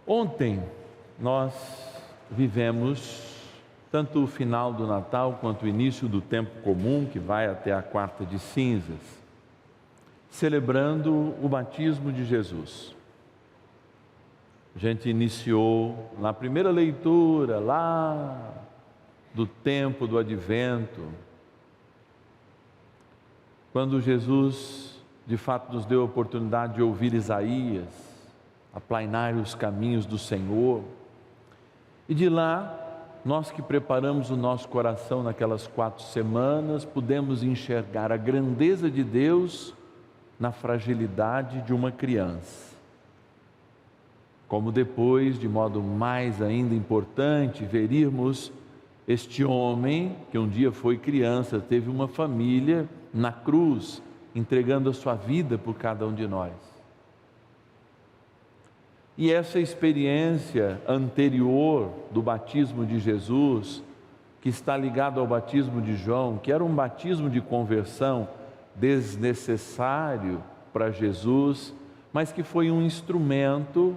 Ontem nós vivemos tanto o final do Natal quanto o início do tempo comum, que vai até a quarta de cinzas, celebrando o batismo de Jesus. A gente iniciou na primeira leitura, lá do tempo do Advento, quando Jesus de fato nos deu a oportunidade de ouvir Isaías, aplainar os caminhos do Senhor. E de lá, nós que preparamos o nosso coração naquelas 4 semanas, pudemos enxergar a grandeza de Deus na fragilidade de uma criança. Como depois, de modo mais ainda importante, veríamos este homem, que um dia foi criança, teve uma família na cruz, entregando a sua vida por cada um de nós. E essa experiência anterior do batismo de Jesus, que está ligado ao batismo de João, que era um batismo de conversão desnecessário para Jesus, mas que foi um instrumento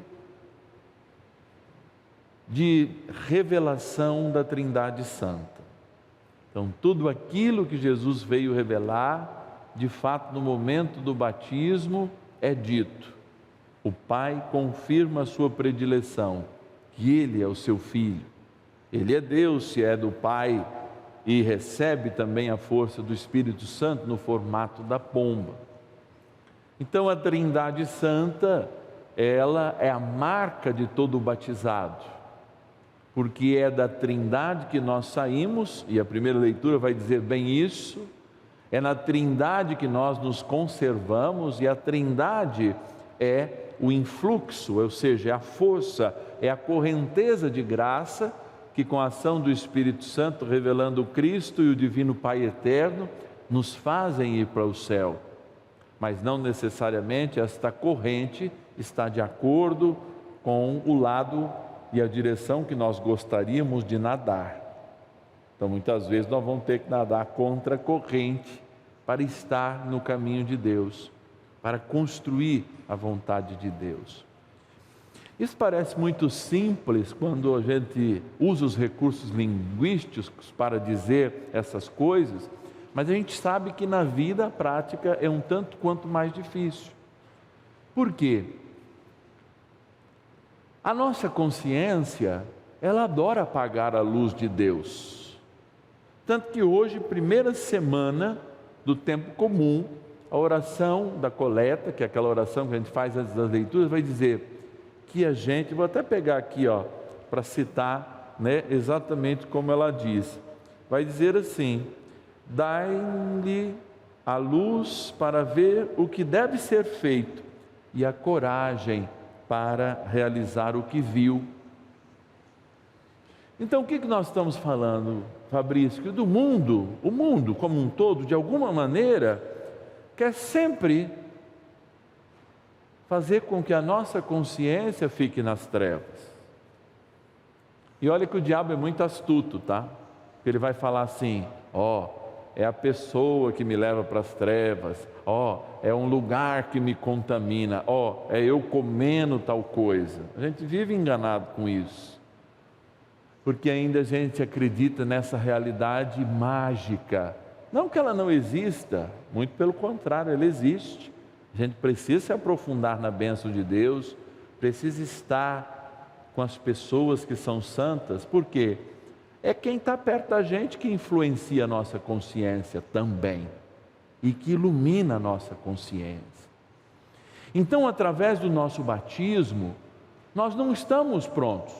de revelação da Trindade Santa. Então, tudo aquilo que Jesus veio revelar, de fato, no momento do batismo, é dito. O Pai confirma a sua predileção, que Ele é o seu Filho. Ele é Deus, se é do Pai, e recebe também a força do Espírito Santo no formato da pomba. Então a Trindade Santa, ela é a marca de todo batizado, porque é da Trindade que nós saímos, e a primeira leitura vai dizer bem isso, é na Trindade que nós nos conservamos, e a Trindade é o influxo, ou seja, é a força, é a correnteza de graça que, com a ação do Espírito Santo, revelando o Cristo e o Divino Pai Eterno, nos fazem ir para o céu. Mas não necessariamente esta corrente está de acordo com o lado e a direção que nós gostaríamos de nadar. Então, muitas vezes nós vamos ter que nadar contra a corrente para estar no caminho de Deus, para construir a vontade de Deus. Isso parece muito simples quando a gente usa os recursos linguísticos para dizer essas coisas, mas a gente sabe que na vida a prática é um tanto quanto mais difícil. Por quê? A nossa consciência, ela adora apagar a luz de Deus. Tanto que hoje, primeira semana do tempo comum, a oração da coleta, que é aquela oração que a gente faz antes das leituras, vai dizer que a gente, vou até pegar aqui, para citar, exatamente como ela diz. Vai dizer assim: dai-lhe a luz para ver o que deve ser feito e a coragem para realizar o que viu. Então, o que nós estamos falando, Fabrício? Que do mundo, o mundo como um todo, de alguma maneira, quer sempre fazer com que a nossa consciência fique nas trevas. E olha que o diabo é muito astuto, tá? Ele vai falar assim: é a pessoa que me leva para as trevas, é um lugar que me contamina, é eu comendo tal coisa. A gente vive enganado com isso, porque ainda a gente acredita nessa realidade mágica. Não que ela não exista, muito pelo contrário, ela existe. A gente precisa se aprofundar na bênção de Deus, precisa estar com as pessoas que são santas, porque é quem está perto da gente que influencia a nossa consciência também, e que ilumina a nossa consciência. Então, através do nosso batismo, nós não estamos prontos,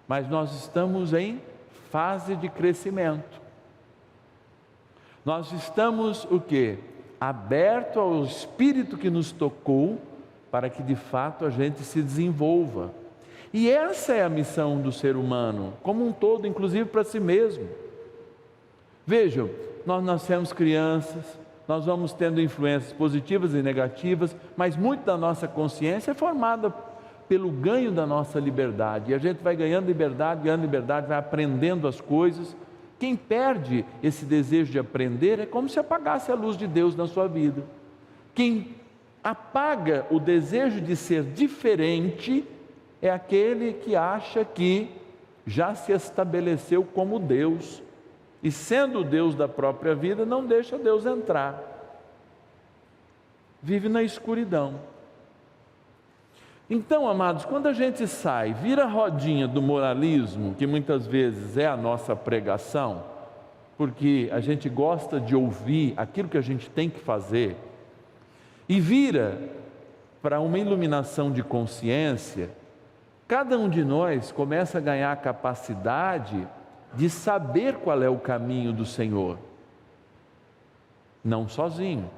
mas nós estamos em fase de crescimento. Nós estamos o quê? Aberto ao Espírito que nos tocou, para que de fato a gente se desenvolva. E essa é a missão do ser humano, como um todo, inclusive para si mesmo. Vejam, nós nascemos crianças, nós vamos tendo influências positivas e negativas, mas muito da nossa consciência é formada pelo ganho da nossa liberdade. E a gente vai ganhando liberdade, vai aprendendo as coisas. Quem perde esse desejo de aprender é como se apagasse a luz de Deus na sua vida. Quem apaga o desejo de ser diferente é aquele que acha que já se estabeleceu como Deus e, sendo o Deus da própria vida, não deixa Deus entrar. Vive na escuridão. Então, amados, quando a gente sai, vira a rodinha do moralismo, que muitas vezes é a nossa pregação, porque a gente gosta de ouvir aquilo que a gente tem que fazer, e vira para uma iluminação de consciência, cada um de nós começa a ganhar a capacidade de saber qual é o caminho do Senhor, não sozinho,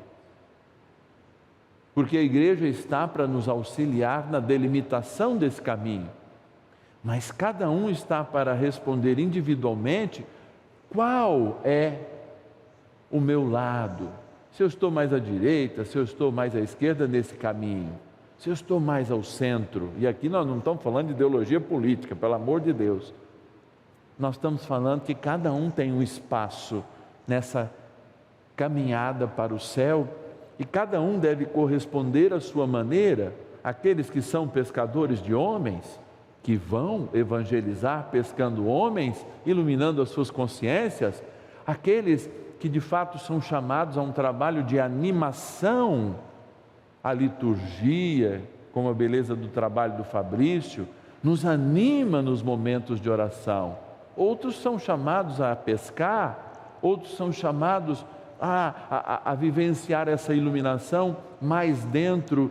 porque a igreja está para nos auxiliar na delimitação desse caminho, mas cada um está para responder individualmente qual é o meu lado, se eu estou mais à direita, se eu estou mais à esquerda nesse caminho, se eu estou mais ao centro. E aqui nós não estamos falando de ideologia política, pelo amor de Deus, nós estamos falando que cada um tem um espaço nessa caminhada para o céu, e cada um deve corresponder à sua maneira. Aqueles que são pescadores de homens, que vão evangelizar pescando homens, iluminando as suas consciências, aqueles que de fato são chamados a um trabalho de animação à liturgia, como a beleza do trabalho do Fabrício, nos anima nos momentos de oração. Outros são chamados a pescar, outros são chamados a vivenciar essa iluminação mais dentro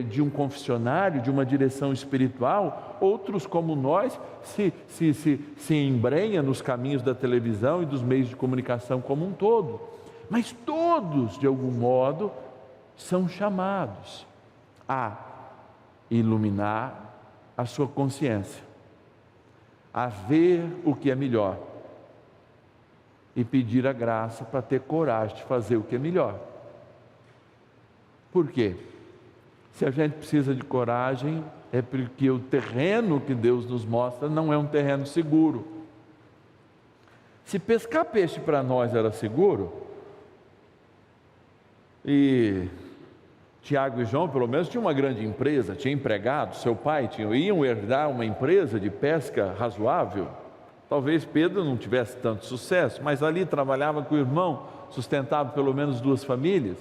de um confessionário, de uma direção espiritual. Outros, como nós, se embrenham nos caminhos da televisão e dos meios de comunicação como um todo. Mas todos, de algum modo, são chamados a iluminar a sua consciência, a ver o que é melhor e pedir a graça para ter coragem de fazer o que é melhor. Por quê? Se a gente precisa de coragem, é porque o terreno que Deus nos mostra não é um terreno seguro. Se pescar peixe para nós era seguro, e Tiago e João, pelo menos, tinham uma grande empresa, tinha empregados, seu pai iam herdar uma empresa de pesca razoável. Talvez Pedro não tivesse tanto sucesso, mas ali trabalhava com o irmão, sustentava pelo menos 2 famílias.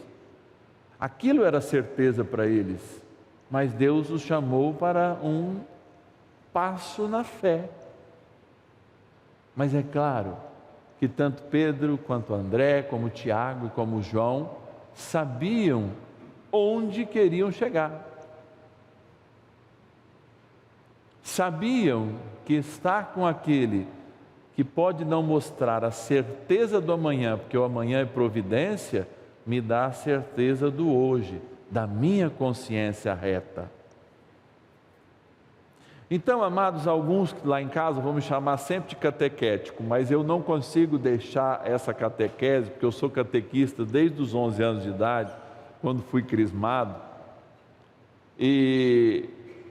Aquilo era certeza para eles, mas Deus os chamou para um passo na fé. Mas é claro que tanto Pedro, quanto André, como Tiago e como João, sabiam onde queriam chegar. Sabiam que estar com aquele que pode não mostrar a certeza do amanhã, porque o amanhã é providência, me dá a certeza do hoje, da minha consciência reta. Então, amados, alguns lá em casa vão me chamar sempre de catequético, mas eu não consigo deixar essa catequese, porque eu sou catequista desde os 11 anos de idade, quando fui crismado, e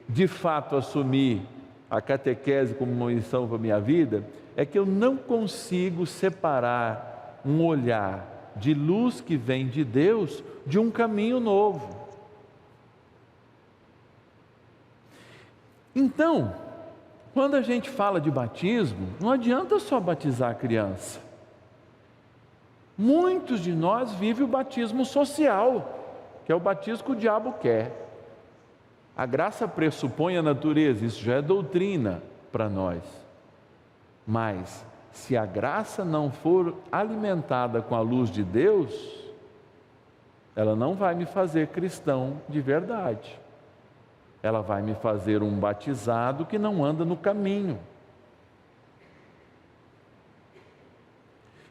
de fato assumi a catequese como uma missão para a minha vida, é que eu não consigo separar um olhar de luz que vem de Deus de um caminho novo. Então, quando a gente fala de batismo, não adianta só batizar a criança. Muitos de nós vivem o batismo social, que é o batismo que o diabo quer. A graça pressupõe a natureza, isso já é doutrina para nós. Mas, se a graça não for alimentada com a luz de Deus, ela não vai me fazer cristão de verdade. Ela vai me fazer um batizado que não anda no caminho.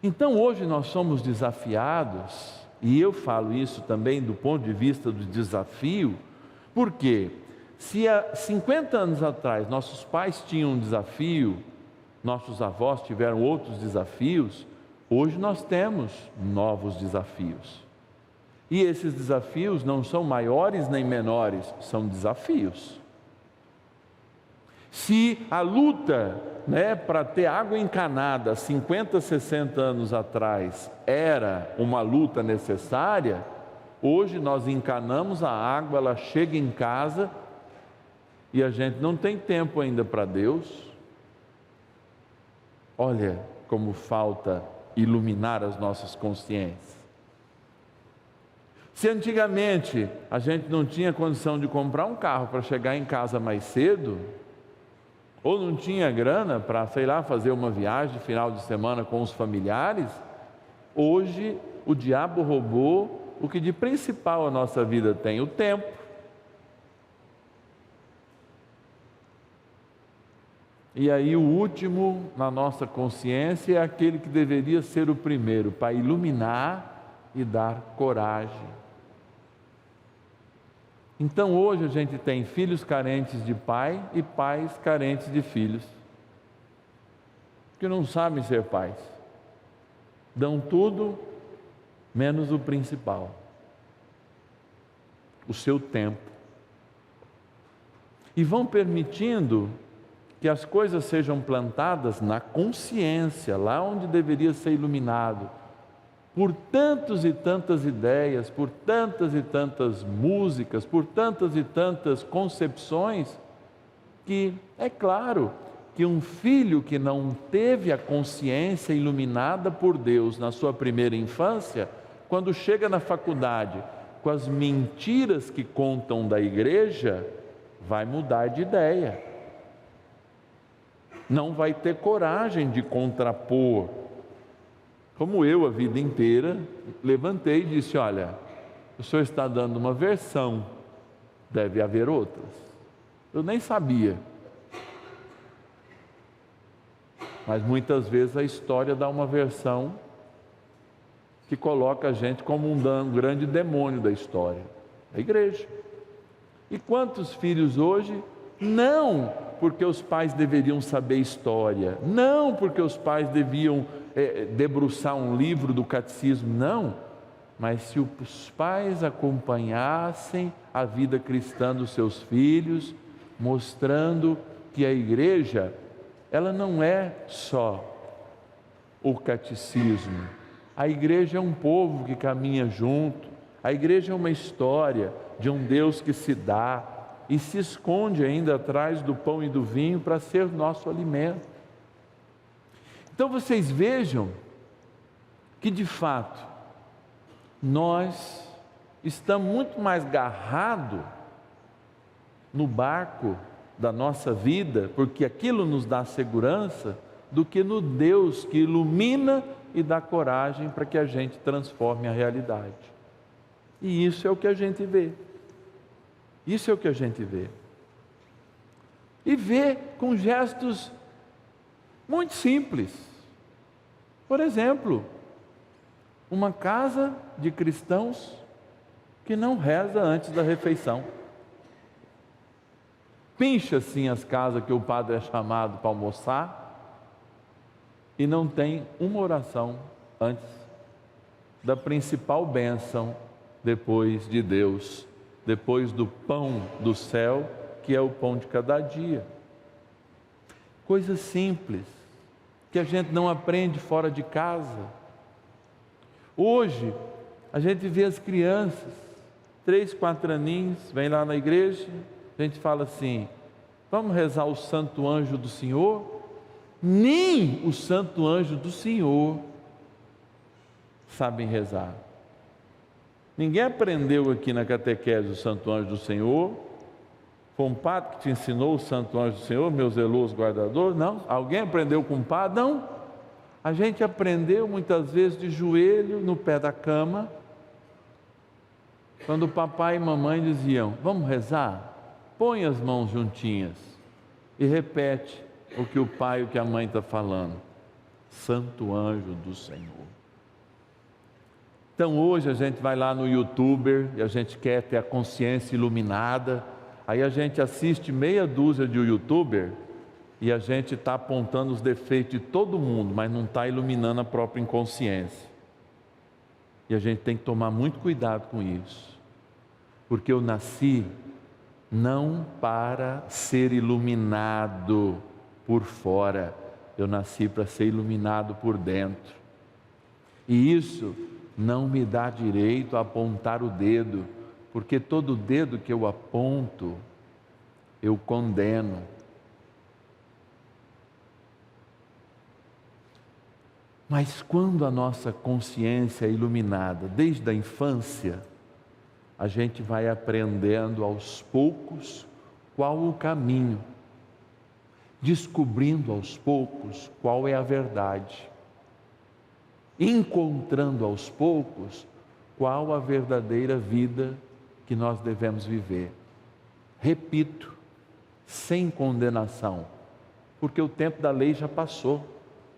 Então, hoje nós somos desafiados, e eu falo isso também do ponto de vista do desafio, porque se há 50 anos atrás nossos pais tinham um desafio, nossos avós tiveram outros desafios, hoje nós temos novos desafios. E esses desafios não são maiores nem menores, são desafios. Se a luta, para ter água encanada 50, 60 anos atrás era uma luta necessária, Hoje nós encanamos a água, ela chega em casa e a gente não tem tempo ainda para Deus. Olha como falta iluminar as nossas consciências. Se antigamente a gente não tinha condição de comprar um carro para chegar em casa mais cedo, ou não tinha grana para, sei lá, fazer uma viagem de final de semana com os familiares, hoje o diabo roubou o que de principal a nossa vida tem: o tempo. E aí o último na nossa consciência é aquele que deveria ser o primeiro, para iluminar e dar coragem. Então hoje a gente tem filhos carentes de pai e pais carentes de filhos, que não sabem ser pais, dão tudo menos o principal, o seu tempo, e vão permitindo que as coisas sejam plantadas na consciência, lá onde deveria ser iluminado, por tantas e tantas ideias, por tantas e tantas músicas, por tantas e tantas concepções, que é claro que um filho que não teve a consciência iluminada por Deus na sua primeira infância, quando chega na faculdade com as mentiras que contam da igreja, vai mudar de ideia. Não vai ter coragem de contrapor. Como eu, a vida inteira, levantei e disse: olha, o senhor está dando uma versão, deve haver outras. Eu nem sabia. Mas muitas vezes a história dá uma versão que coloca a gente como um grande demônio da história, a igreja. E quantos filhos hoje, não porque os pais deveriam saber história, não porque os pais deviam debruçar um livro do catecismo, não, mas se os pais acompanhassem a vida cristã dos seus filhos, mostrando que a igreja, ela não é só o catecismo, a igreja é um povo que caminha junto, a igreja é uma história de um Deus que se dá e se esconde ainda atrás do pão e do vinho para ser nosso alimento. Então vocês vejam que de fato nós estamos muito mais agarrados no barco da nossa vida, porque aquilo nos dá segurança, do que no Deus que ilumina e dá coragem para que a gente transforme a realidade. E isso é o que a gente vê. Isso é o que a gente vê. E vê com gestos muito simples. Por exemplo, uma casa de cristãos que não reza antes da refeição. Pincha assim as casas que o padre é chamado para almoçar e não tem uma oração antes da principal bênção depois de Deus, depois do pão do céu, que é o pão de cada dia. Coisas simples, que a gente não aprende fora de casa. Hoje, a gente vê as crianças, 3, 4 aninhos, vem lá na igreja, a gente fala assim: vamos rezar o Santo Anjo do Senhor? Nem o Santo Anjo do Senhor sabem rezar. Ninguém aprendeu aqui na catequese o Santo Anjo do Senhor. Foi um padre que te ensinou o Santo Anjo do Senhor, meu zeloso guardador? Não. Alguém aprendeu com o padre? Não. A gente aprendeu muitas vezes de joelho no pé da cama, quando o papai e mamãe diziam: vamos rezar? Põe as mãos juntinhas e repete o que o pai e o que a mãe está falando: Santo Anjo do Senhor. Então hoje a gente vai lá no YouTuber e a gente quer ter a consciência iluminada, aí a gente assiste meia dúzia de YouTuber e a gente está apontando os defeitos de todo mundo, mas não está iluminando a própria inconsciência. E a gente tem que tomar muito cuidado com isso, porque eu nasci não para ser iluminado por fora, eu nasci para ser iluminado por dentro. E isso não me dá direito a apontar o dedo, porque todo dedo que eu aponto, eu condeno. Mas quando a nossa consciência é iluminada, desde a infância, a gente vai aprendendo aos poucos qual o caminho, descobrindo aos poucos qual é a verdade, encontrando aos poucos qual a verdadeira vida que nós devemos viver. Repito, sem condenação, porque o tempo da lei já passou,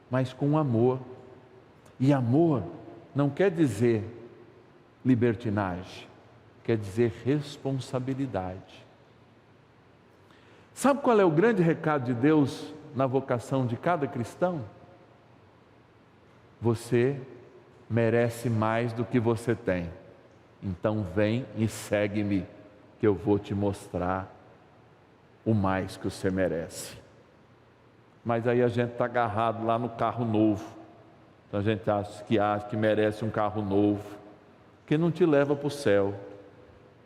mas com amor. E amor não quer dizer libertinagem, quer dizer responsabilidade. Sabe qual é o grande recado de Deus na vocação de cada cristão? Você merece mais do que você tem. Então vem e segue-me, que eu vou te mostrar o mais que você merece. Mas aí a gente está agarrado lá no carro novo. Então a gente acha que merece um carro novo, que não te leva para o céu.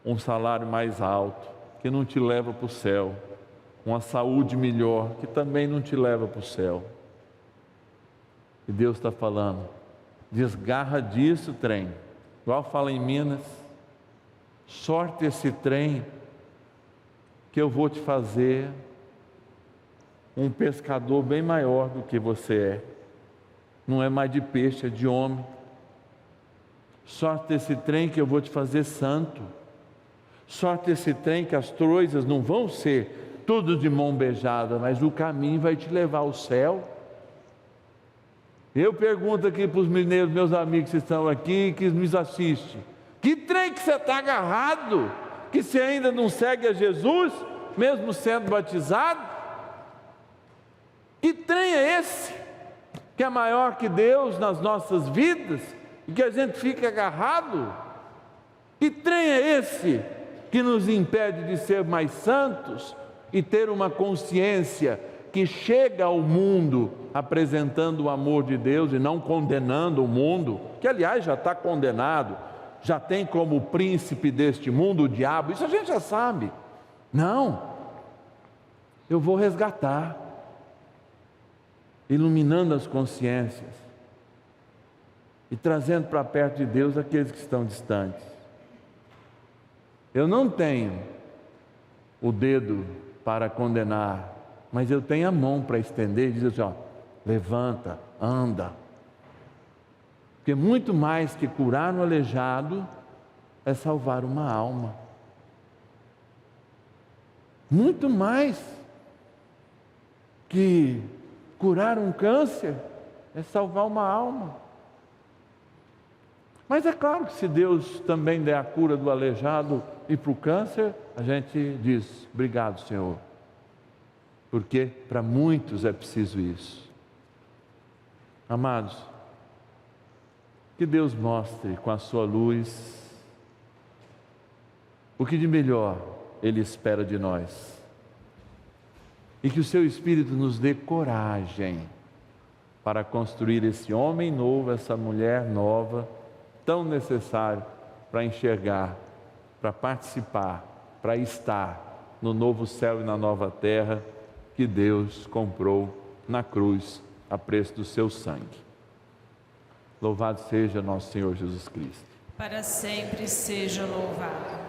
Um salário mais alto, que não te leva para o céu. Uma saúde melhor, que também não te leva para o céu. E Deus está falando, desgarra disso, trem. Igual fala em Minas, sorte esse trem, que eu vou te fazer um pescador bem maior do que você é. Não é mais de peixe, é de homem. Sorte esse trem que eu vou te fazer santo. Sorte esse trem que as coisas não vão ser tudo de mão beijada, mas o caminho vai te levar ao céu. Eu pergunto aqui para os mineiros, meus amigos que estão aqui, que nos assistem, que trem que você está agarrado, que você ainda não segue a Jesus, mesmo sendo batizado? Que trem é esse, que é maior que Deus nas nossas vidas, e que a gente fica agarrado? Que trem é esse, que nos impede de ser mais santos, e ter uma consciência que chega ao mundo apresentando o amor de Deus e não condenando o mundo, que aliás já está condenado, já tem como príncipe deste mundo o diabo, isso a gente já sabe. Não, eu vou resgatar, iluminando as consciências e trazendo para perto de Deus aqueles que estão distantes. Eu não tenho o dedo para condenar, mas eu tenho a mão para estender e dizer assim, ó, levanta, anda. Porque muito mais que curar um aleijado é salvar uma alma. Muito mais que curar um câncer é salvar uma alma. Mas é claro que se Deus também der a cura do aleijado e para o câncer, a gente diz, obrigado, Senhor. Porque para muitos é preciso isso. Amados, que Deus mostre com a sua luz o que de melhor Ele espera de nós. E que o Seu Espírito nos dê coragem para construir esse homem novo, essa mulher nova, tão necessário para enxergar, para participar, para estar no novo céu e na nova terra que Deus comprou na cruz a preço do Seu sangue. Louvado seja nosso Senhor Jesus Cristo. Para sempre seja louvado.